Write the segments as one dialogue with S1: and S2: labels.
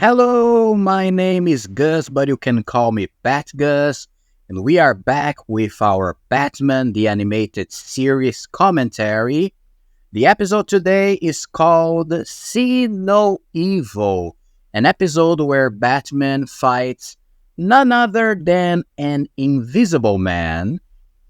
S1: Hello, my name is Gus, but you can call me BATGUS, and we are back with our Batman the Animated Series commentary. The episode today is called See No Evil, an episode where Batman fights none other than an invisible man,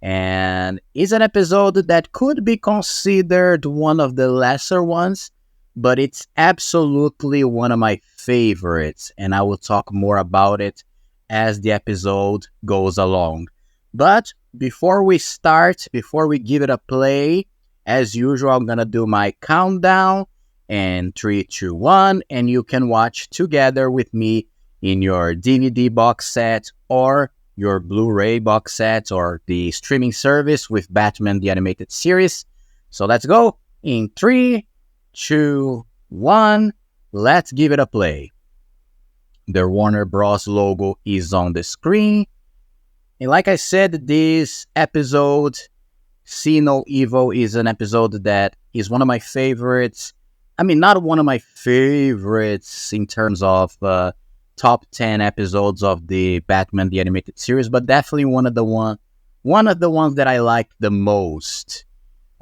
S1: and is an episode that could be considered one of the lesser ones, but it's absolutely one of my favorites, and I will talk more about it as the episode goes along. But before we give it a play, as usual, I'm gonna do my countdown and 3, 2, 1, and you can watch together with me in your DVD box set or your Blu-ray box set or the streaming service with Batman the Animated Series. So let's go in 3, 2, 1. Let's give it a play. The Warner Bros. Logo is on the screen. And like I said, this episode, See No Evil, is an episode that is one of my favorites. I mean, not one of my favorites in terms of top 10 episodes of the Batman the Animated Series, but definitely one of the ones that I like the most.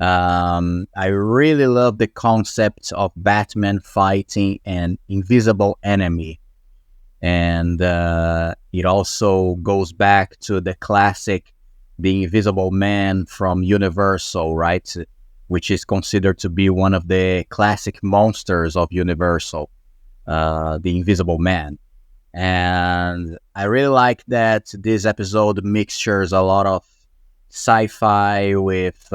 S1: I really love the concept of Batman fighting an invisible enemy. And it also goes back to the classic The Invisible Man from Universal, right? Which is considered to be one of the classic monsters of Universal, the Invisible Man. And I really like that this episode mixtures a lot of sci-fi with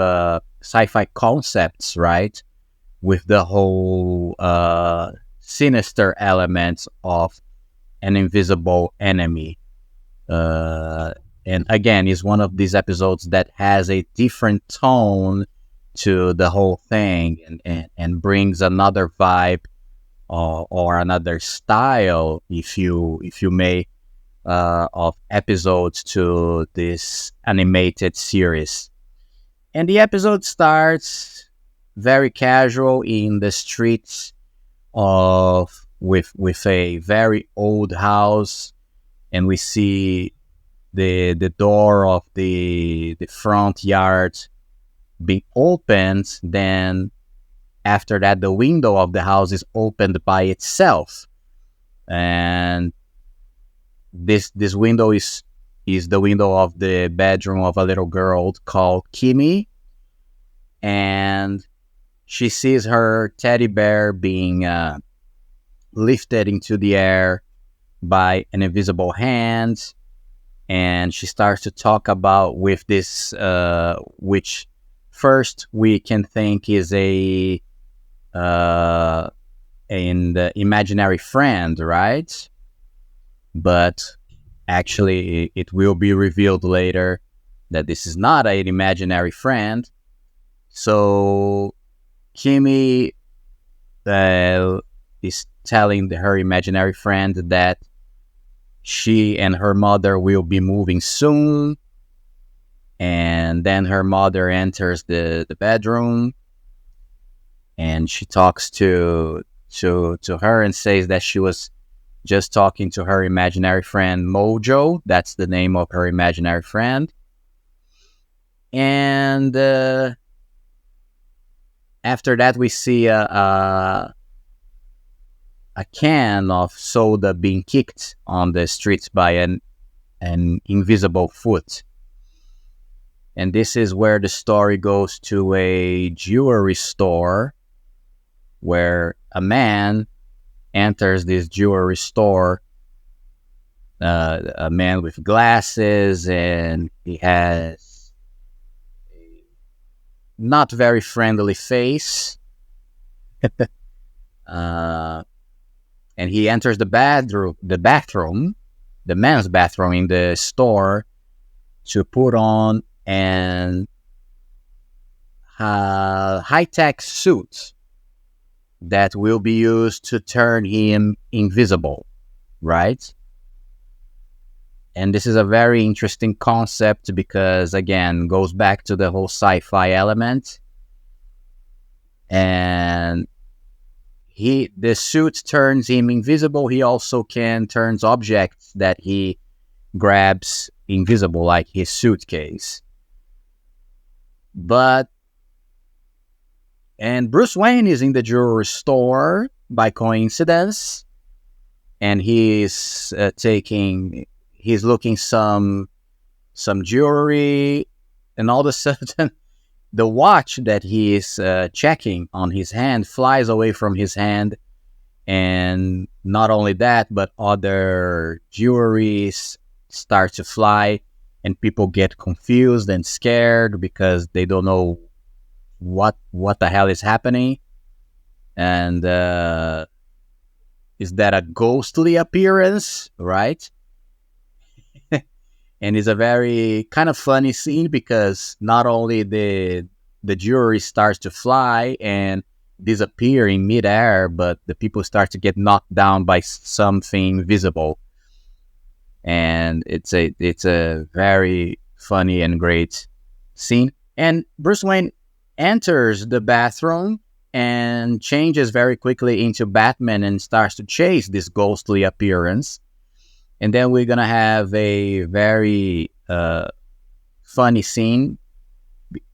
S1: sci-fi concepts, right? With the whole sinister elements of an invisible enemy. And again, it's one of these episodes that has a different tone to the whole thing and brings another vibe or another style, if you may, of episodes to this animated series. And the episode starts very casual in the streets of with a very old house, and we see the door of the front yard being opened. Then after that, the window of the house is opened by itself, and this window is the window of the bedroom of a little girl called Kimmy, and she sees her teddy bear being lifted into the air by an invisible hand, and she starts to talk about with this, which first we can think is an imaginary friend, right? But actually, it will be revealed later that this is not an imaginary friend. So Kimmy is telling her imaginary friend that she and her mother will be moving soon. And then her mother enters the bedroom, and she talks to her and says that she was just talking to her imaginary friend Mojo. That's the name of her imaginary friend. And after that, we see a can of soda being kicked on the streets by an invisible foot. And this is where the story goes to a jewelry store, where a man enters this jewelry store, a man with glasses, and he has a not very friendly face. And he enters the men's bathroom in the store, to put on an high-tech suit that will be used to turn him invisible, right? And this is a very interesting concept because, again, goes back to the whole sci-fi element. And the suit turns him invisible. He also can turns objects that he grabs invisible, like his suitcase. And Bruce Wayne is in the jewelry store by coincidence, and he's looking some jewelry, and all of a sudden the watch that he is checking on his hand flies away from his hand. And not only that, but other jewelries start to fly, and people get confused and scared because they don't know what the hell is happening. And is that a ghostly appearance, right? And it's a very kind of funny scene because not only the jewelry starts to fly and disappear in midair, but the people start to get knocked down by something visible. And it's a very funny and great scene. And Bruce Wayne enters the bathroom and changes very quickly into Batman and starts to chase this ghostly appearance. And then we're gonna have a very funny scene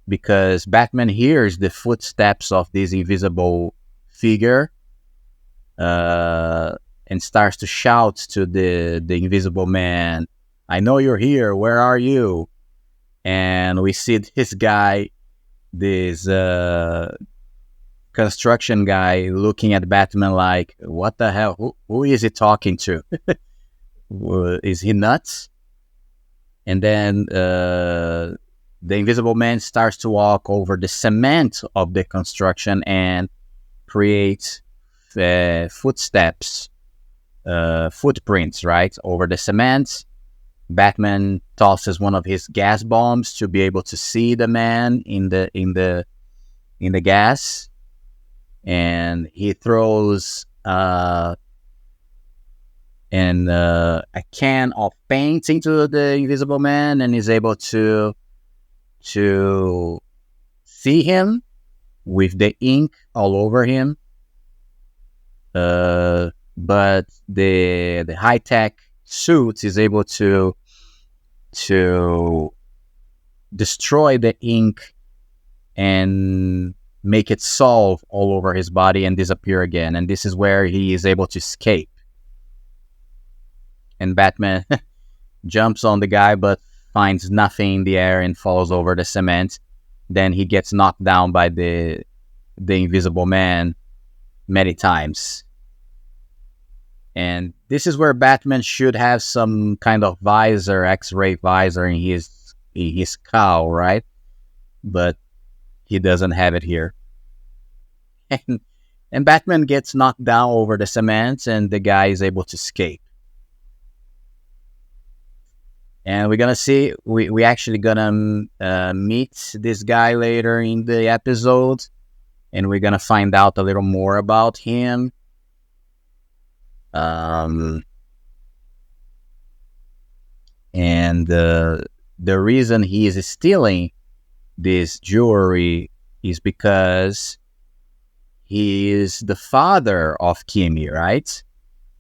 S1: because Batman hears the footsteps of this invisible figure and starts to shout to the invisible man, "I know you're here. Where are you?" And we see this guy, this construction guy, looking at Batman like, "What the hell? Who is he talking to? Is he nuts?" And then the invisible man starts to walk over the cement of the construction and create footsteps, footprints, right, over the cement. Batman tosses one of his gas bombs to be able to see the man in the gas, and he throws a can of paint into the invisible man and is able to see him with the ink all over him. But the high-tech suit is able to destroy the ink and make it solve all over his body and disappear again. And this is where he is able to escape. And Batman jumps on the guy but finds nothing in the air and falls over the cement. Then he gets knocked down by the invisible man many times. And this is where Batman should have some kind of visor, X-ray visor in his cowl, right? But he doesn't have it here. And Batman gets knocked down over the cement, and the guy is able to escape. And we're gonna see, we actually gonna meet this guy later in the episode, and we're gonna find out a little more about him. And the reason he is stealing this jewelry is because he is the father of Kimi, right?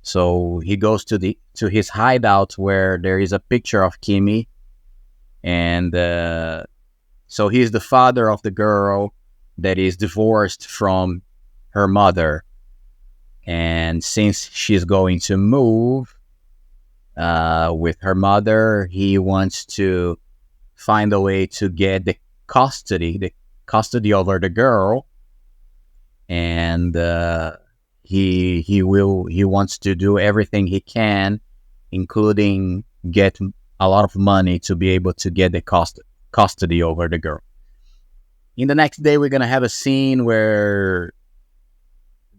S1: So he goes to his hideout where there is a picture of Kimi, and so he's the father of the girl that is divorced from her mother. And since she's going to move with her mother, he wants to find a way to get the custody over the girl. And he wants to do everything he can, including get a lot of money to be able to get the custody over the girl. In the next day, we're gonna have a scene where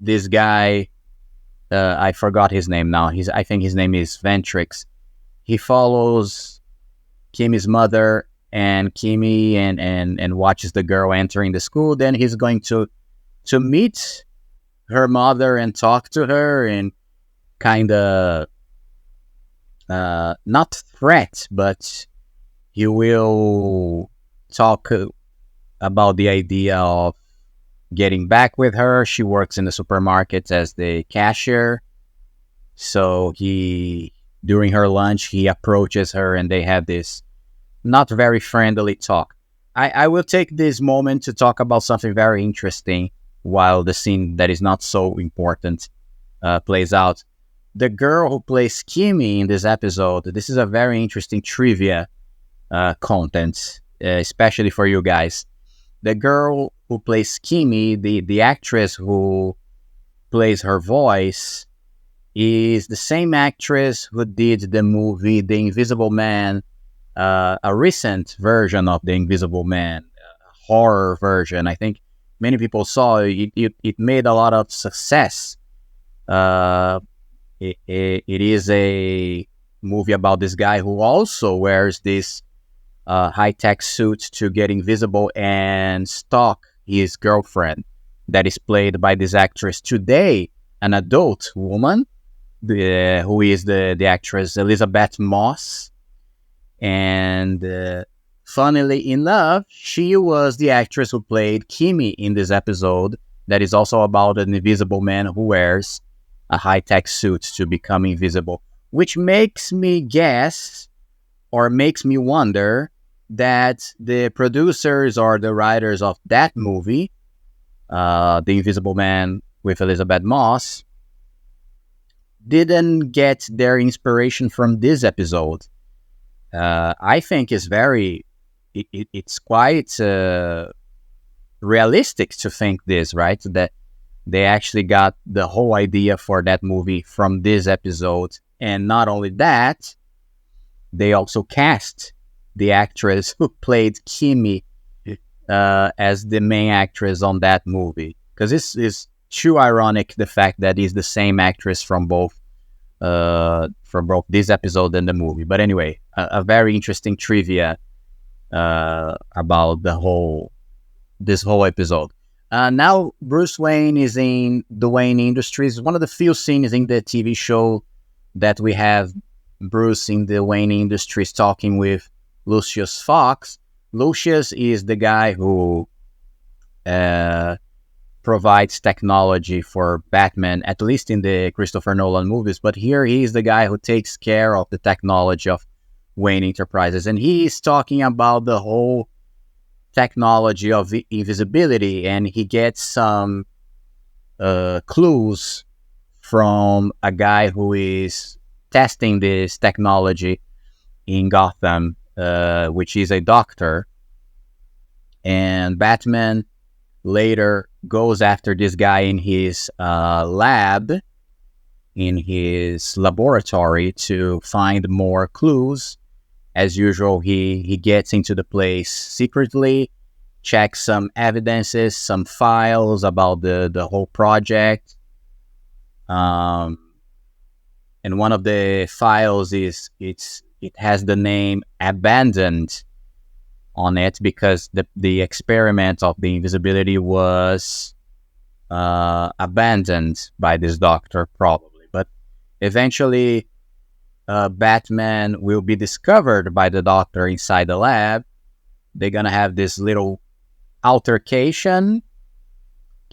S1: this guy, I forgot his name now. I think his name is Ventrix. He follows Kimi's mother and Kimi and watches the girl entering the school. Then he's going to meet her mother and talk to her and kind of not threat, but he will talk about the idea of getting back with her. She works in the supermarket as the cashier. So during her lunch, he approaches her and they have this not very friendly talk. I will take this moment to talk about something very interesting while the scene that is not so important plays out. The girl who plays Kimmy in this episode, this is a very interesting trivia content, especially for you guys. The girl who plays Kimmy, the actress who plays her voice, is the same actress who did the movie The Invisible Man, a recent version of The Invisible Man, a horror version. I think many people saw it. It made a lot of success. It is a movie about this guy who also wears this high-tech suit to get invisible and stalk his girlfriend that is played by this actress today, an adult woman, who is the actress Elizabeth Moss. And funnily enough, she was the actress who played Kimmy in this episode that is also about an invisible man who wears a high-tech suit to become invisible, which makes me guess or makes me wonder that the producers or the writers of that movie, The Invisible Man with Elizabeth Moss, didn't get their inspiration from this episode. I think it's it's quite realistic to think this, right? That they actually got the whole idea for that movie from this episode. And not only that, they also cast the actress who played Kimmy as the main actress on that movie. Because this is too ironic, the fact that it's the same actress from both this episode and the movie. But anyway, a very interesting trivia about this whole episode. Now Bruce Wayne is in the Wayne Industries. One of the few scenes in the TV show that we have Bruce in the Wayne Industries talking with Lucius Fox. Lucius is the guy who provides technology for Batman, at least in the Christopher Nolan movies. But here he is the guy who takes care of the technology of Wayne Enterprises. And he is talking about the whole technology of invisibility, and he gets some clues from a guy who is testing this technology in Gotham, which is a doctor. And Batman later goes after this guy in his lab, in his laboratory, to find more clues. As usual, he gets into the place secretly, checks some evidences, some files about the whole project. And one of the files it has the name Abandoned on it, because the experiment of the invisibility was abandoned by this doctor, probably. But eventually, Batman will be discovered by the doctor inside the lab. They're gonna have this little altercation,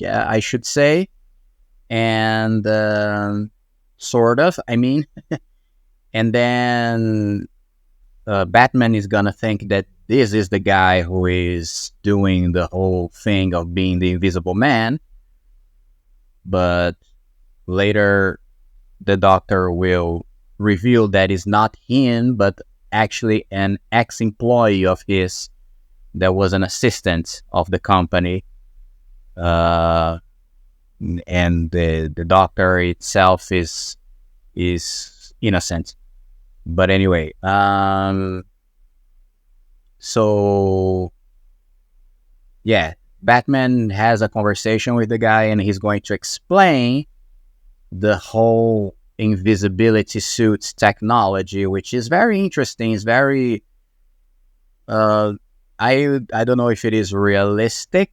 S1: I should say, and sort of, I mean. And then Batman is gonna think that this is the guy who is doing the whole thing of being the Invisible Man. But later, the doctor will reveal that it's not him, but actually an ex-employee of his that was an assistant of the company. And the doctor itself is innocent. But anyway, so yeah, Batman has a conversation with the guy, and he's going to explain the whole invisibility suits technology, which is very interesting. It's very I don't know if it is realistic.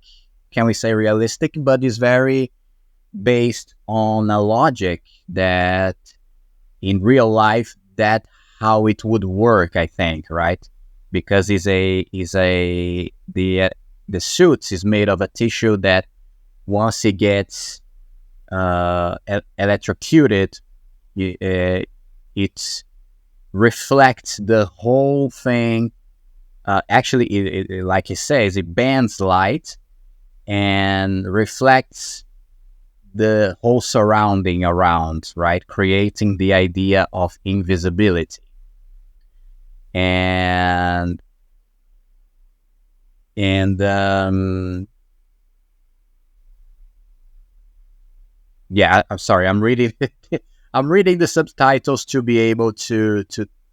S1: Can we say realistic? But it's very based on a logic that in real life, that how it would work, I think, right? Because the suits is made of a tissue that once he gets electrocuted, it reflects the whole thing. Actually, like he says, it bends light and reflects the whole surrounding around, right? Creating the idea of invisibility. And yeah, I'm sorry, I'm reading I'm reading the subtitles to be able to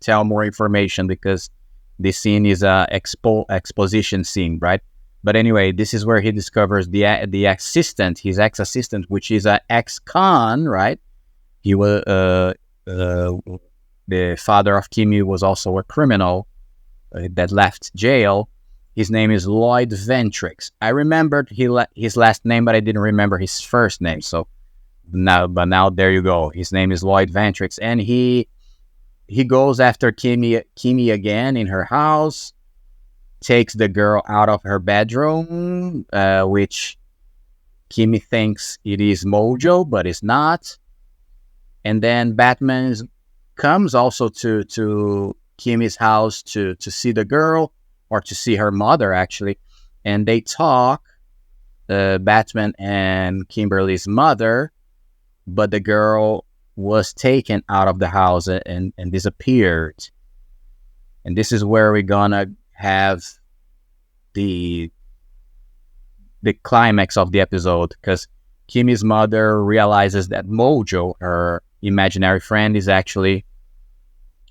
S1: tell more information, because this scene is a exposition scene, right? But anyway, this is where he discovers the assistant, his ex-assistant, which is an ex-con, right? He was the father of Kimi was also a criminal that left jail. His name is Lloyd Ventrix. I remembered his last name, but I didn't remember his first name. So now there you go. His name is Lloyd Ventrix, and he goes after Kimi again in her house, takes the girl out of her bedroom, which Kimi thinks it is Mojo, but it's not. And then Batman comes also to Kimi's house to see the girl, or to see her mother, actually. And they talk, Batman and Kimberly's mother, but the girl was taken out of the house and disappeared. And this is where we're gonna have the climax of the episode, because Kimi's mother realizes that Mojo, her imaginary friend, is actually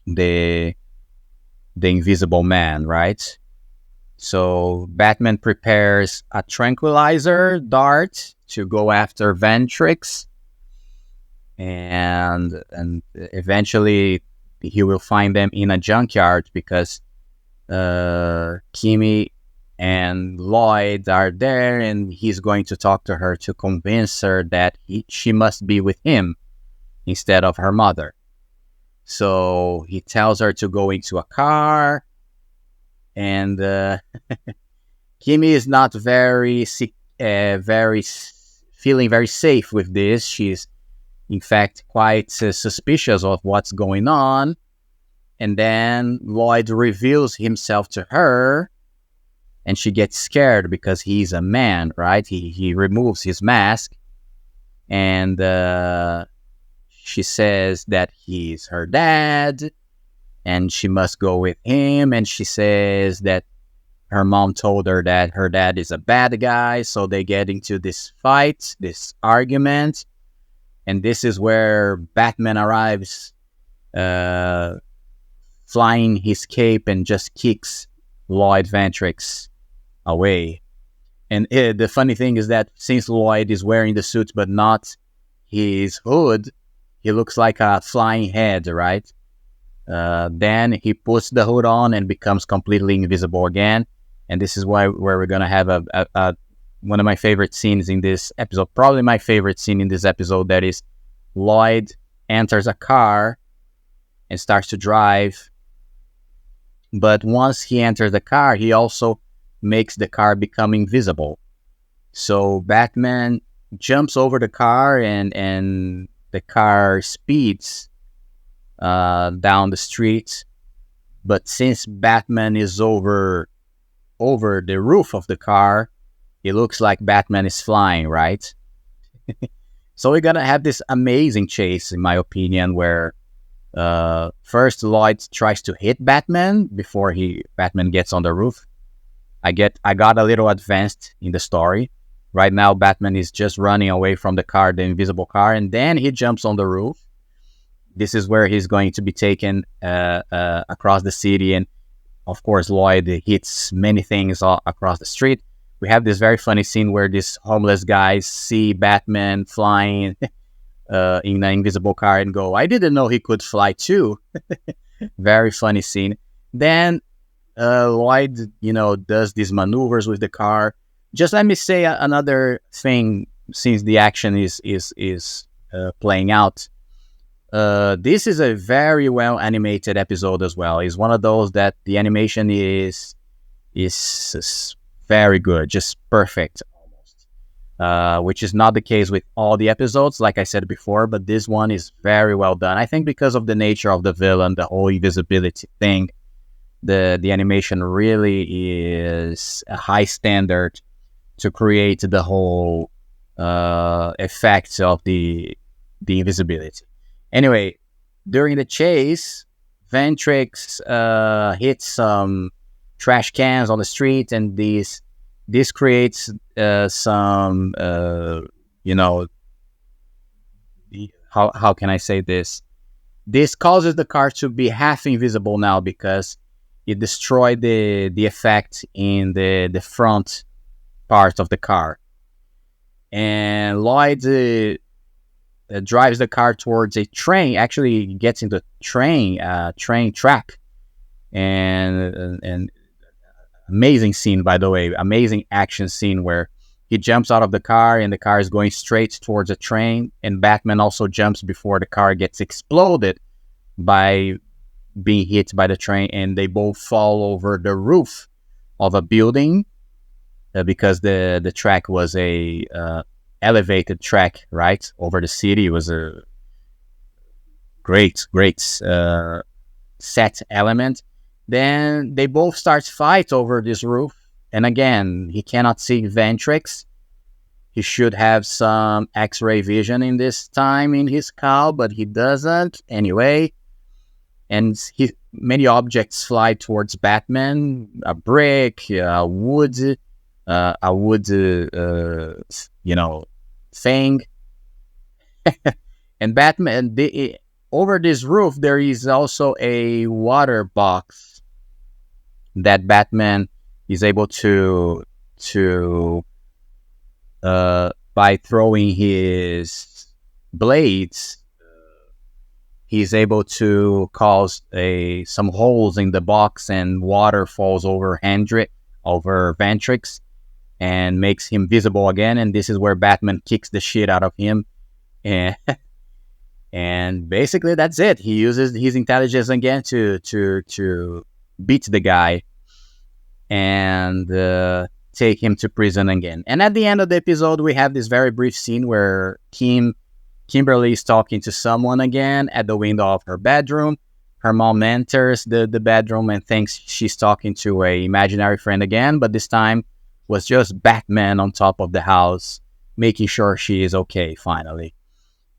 S1: the Invisible Man, right? So Batman prepares a tranquilizer dart to go after Ventrix, and eventually he will find them in a junkyard, because Kimi and Lloyd are there, and he's going to talk to her to convince her that she must be with him instead of her mother. So he tells her to go into a car, and Kimi is not very feeling very safe with this. She's in fact quite suspicious of what's going on. And then Lloyd reveals himself to her, and she gets scared because he's a man, right? He removes his mask, and she says that he's her dad, and she must go with him. And she says that her mom told her that her dad is a bad guy, so they get into this fight, this argument. And this is where Batman arrives, flying his cape, and just kicks Lloyd Ventrix away. And the funny thing is that since Lloyd is wearing the suit but not his hood, he looks like a flying head, right? Then he puts the hood on and becomes completely invisible again. And this is where we're going to have a one of my favorite scenes in this episode, probably my favorite scene in this episode, that is Lloyd enters a car and starts to drive. But once he enters the car, he also makes the car become invisible. So Batman jumps over the car, and the car speeds down the street. But since Batman is over the roof of the car, it looks like Batman is flying, right? So we're gonna have this amazing chase, in my opinion, where first Lloyd tries to hit Batman before Batman gets on the roof. I got a little advanced in the story. Right now, Batman is just running away from the car, the invisible car, and then he jumps on the roof. This is where he's going to be taken across the city, and of course, Lloyd hits many things across the street. We have this very funny scene where these homeless guys see Batman flying in an invisible car and go, "I didn't know he could fly too." Very funny scene. Then Lloyd, does these maneuvers with the car. Just let me say another thing, since the action is playing out. This is a very well animated episode as well. It's one of those that the animation is very good, just perfect almost. which is not the case with all the episodes, like I said before, but this one is very well done. I think because of the nature of the villain, the whole invisibility thing, the animation really is a high standard to create the whole effects of the invisibility. Anyway, during the chase, Ventrix hits some trash cans on the street, and this creates some you know, how can I say this? This causes the car to be half invisible now because it destroyed the effect in the front part of the car. And Lloyd drives the car towards a train. Actually, gets into train track, and amazing scene, by the way, amazing action scene where he jumps out of the car and the car is going straight towards a train, and Batman also jumps before the car gets exploded by being hit by the train, and they both fall over the roof of a building because the track was a elevated track right over the city. It was a great set element. Then they both start fight over this roof, and again, he cannot see Ventrix. He should have some X-ray vision in this time in his cowl, but he doesn't anyway. And many objects fly towards Batman: a brick, a wood, thing. And Batman, over this roof, there is also a water box that Batman is able to by throwing his blades, he's able to cause some holes in the box, and water falls over Ventrix and makes him visible again. And this is where Batman kicks the shit out of him, and and basically that's it. He uses his intelligence again to beat the guy and take him to prison again. And at the end of the episode, we have this very brief scene where Kimberly is talking to someone again at the window of her bedroom. Her mom enters the bedroom and thinks she's talking to an imaginary friend again, but this time was just Batman on top of the house, making sure she is okay finally.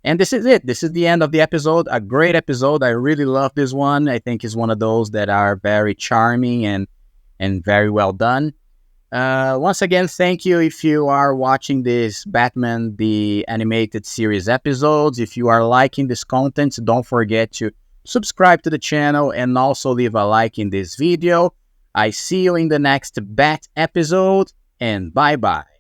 S1: And this is it. This is the end of the episode. A great episode. I really love this one. I think it's one of those that are very charming and very well done. Once again, thank you if you are watching this Batman the Animated Series episodes. If you are liking this content, don't forget to subscribe to the channel and also leave a like in this video. I see you in the next Bat episode, and bye-bye.